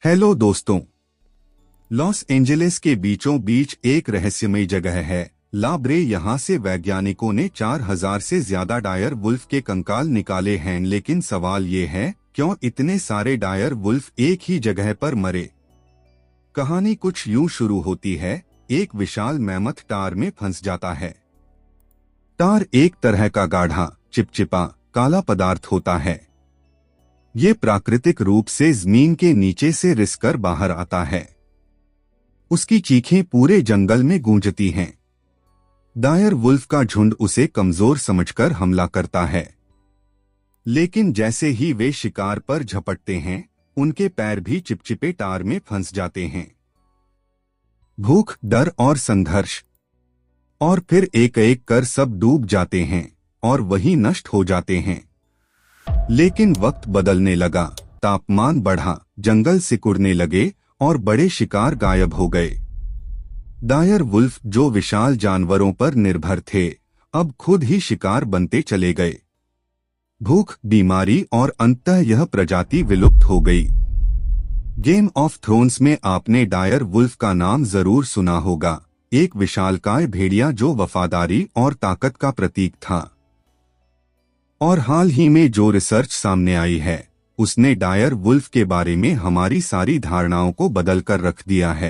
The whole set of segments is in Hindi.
हेलो दोस्तों। लॉस एंजलिस के बीचों बीच एक रहस्यमय जगह है ला ब्रे। यहाँ से वैज्ञानिकों ने 4000 से ज्यादा डायर वुल्फ के कंकाल निकाले हैं, लेकिन सवाल ये है, क्यों इतने सारे डायर वुल्फ एक ही जगह पर मरे। कहानी कुछ यूं शुरू होती है। एक विशाल मैमथ टार में फंस जाता है। टार एक तरह का गाढ़ा, चिपचिपा, काला पदार्थ होता है। ये प्राकृतिक रूप से जमीन के नीचे से रिसकर बाहर आता है। उसकी चीखें पूरे जंगल में गूंजती हैं। डायर वुल्फ का झुंड उसे कमजोर समझकर हमला करता है, लेकिन जैसे ही वे शिकार पर झपटते हैं, उनके पैर भी चिपचिपे टार में फंस जाते हैं। भूख, डर और संघर्ष, और फिर एक एक कर सब डूब जाते हैं और वही नष्ट हो जाते हैं। लेकिन वक्त बदलने लगा, तापमान बढ़ा, जंगल सिकुड़ने लगे और बड़े शिकार गायब हो गए। डायर वुल्फ, जो विशाल जानवरों पर निर्भर थे, अब खुद ही शिकार बनते चले गए। भूख, बीमारी और अंततः यह प्रजाति विलुप्त हो गई। गेम ऑफ थ्रोन्स में आपने डायर वुल्फ का नाम जरूर सुना होगा। एक विशालकाय भेड़िया जो वफादारी और ताकत का प्रतीक था। और हाल ही में जो रिसर्च सामने आई है, उसने डायर वुल्फ के बारे में हमारी सारी धारणाओं को बदल कर रख दिया है।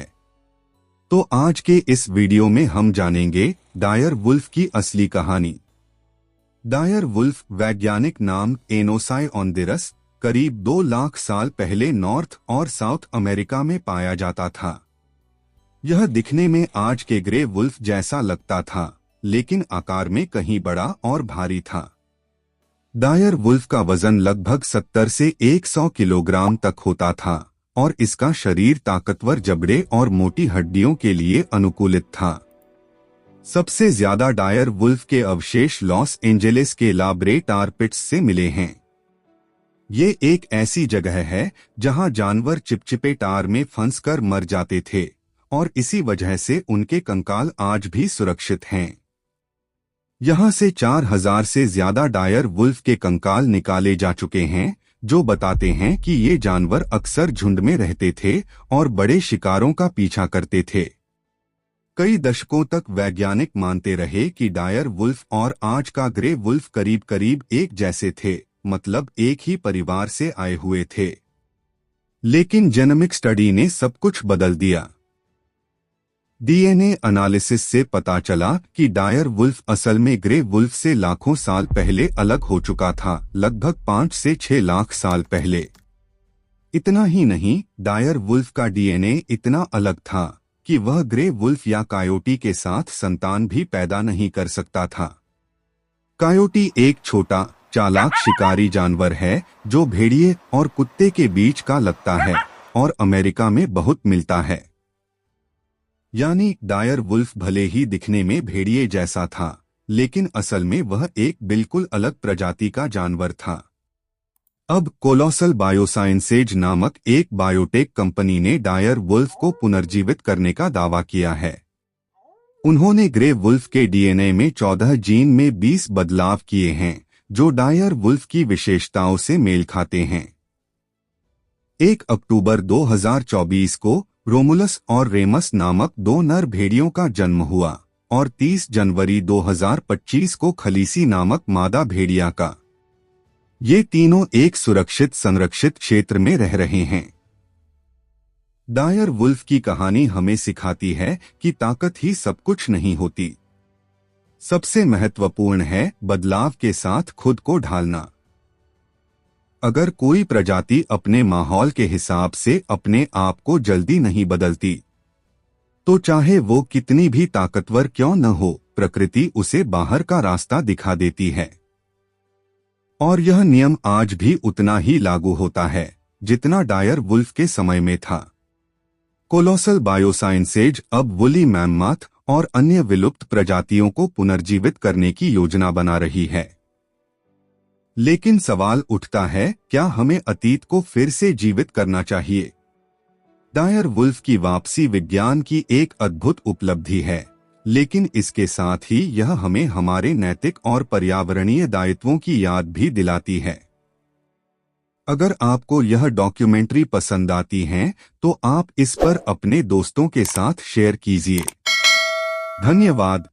तो आज के इस वीडियो में हम जानेंगे डायर वुल्फ की असली कहानी। डायर वुल्फ वैज्ञानिक नाम एनोसाइओन्दिरस करीब 2 लाख साल पहले नॉर्थ और साउथ अमेरिका में पाया जाता था। यह दिखने में आज के ग्रे वुल्फ जैसा लगता था, लेकिन आकार में कहीं बड़ा और भारी था। डायर वुल्फ का वजन लगभग 70 से 100 किलोग्राम तक होता था और इसका शरीर ताकतवर जबड़े और मोटी हड्डियों के लिए अनुकूलित था। सबसे ज्यादा डायर वुल्फ के अवशेष लॉस एंजलिस के ला ब्रे टार पिट्स से मिले हैं। ये एक ऐसी जगह है जहां जानवर चिपचिपे टार में फंसकर मर जाते थे और इसी वजह से उनके कंकाल आज भी सुरक्षित हैं। यहाँ से 4000 से ज्यादा डायर वुल्फ के कंकाल निकाले जा चुके हैं, जो बताते हैं कि ये जानवर अक्सर झुंड में रहते थे और बड़े शिकारों का पीछा करते थे। कई दशकों तक वैज्ञानिक मानते रहे कि डायर वुल्फ और आज का ग्रे वुल्फ करीब करीब एक जैसे थे, मतलब एक ही परिवार से आए हुए थे। लेकिन जेनेटिक स्टडी ने सब कुछ बदल दिया। डीएनए एनालिसिस से पता चला कि डायर वुल्फ असल में ग्रे वुल्फ से लाखों साल पहले अलग हो चुका था, लगभग 5 से 6 लाख साल पहले। इतना ही नहीं, डायर वुल्फ का डीएनए इतना अलग था कि वह ग्रे वुल्फ या कायोटी के साथ संतान भी पैदा नहीं कर सकता था। कायोटी एक छोटा, चालाक शिकारी जानवर है जो भेड़िए और कुत्ते के बीच का लगता है और अमेरिका में बहुत मिलता है। यानी डायर वुल्फ भले ही दिखने में भेड़िए जैसा था, लेकिन असल में वह एक बिल्कुल अलग प्रजाति का जानवर था। अब कोलोसल बायोसाइंसेज नामक एक बायोटेक कंपनी ने डायर वुल्फ को पुनर्जीवित करने का दावा किया है। उन्होंने ग्रे वुल्फ के डीएनए में 14 जीन में 20 बदलाव किए हैं, जो डायर वुल्फ की विशेषताओं से मेल खाते हैं। 1 अक्टूबर 2024 को रोमुलस और रेमस नामक 2 नर भेड़ियों का जन्म हुआ और 30 जनवरी 2025 को खलीसी नामक मादा भेड़िया का। ये तीनों एक सुरक्षित संरक्षित क्षेत्र में रह रहे हैं। डायर वुल्फ की कहानी हमें सिखाती है कि ताकत ही सब कुछ नहीं होती। सबसे महत्वपूर्ण है बदलाव के साथ खुद को ढालना। अगर कोई प्रजाति अपने माहौल के हिसाब से अपने आप को जल्दी नहीं बदलती, तो चाहे वो कितनी भी ताकतवर क्यों न हो, प्रकृति उसे बाहर का रास्ता दिखा देती है। और यह नियम आज भी उतना ही लागू होता है जितना डायर वुल्फ के समय में था। कोलोसल बायोसाइंसेज अब वुली मैमथ और अन्य विलुप्त प्रजातियों को पुनर्जीवित करने की योजना बना रही है। लेकिन सवाल उठता है, क्या हमें अतीत को फिर से जीवित करना चाहिए? डायर वुल्फ की वापसी विज्ञान की एक अद्भुत उपलब्धि है, लेकिन इसके साथ ही यह हमें हमारे नैतिक और पर्यावरणीय दायित्वों की याद भी दिलाती है। अगर आपको यह डॉक्यूमेंट्री पसंद आती है तो आप इस पर अपने दोस्तों के साथ शेयर कीजिए। धन्यवाद।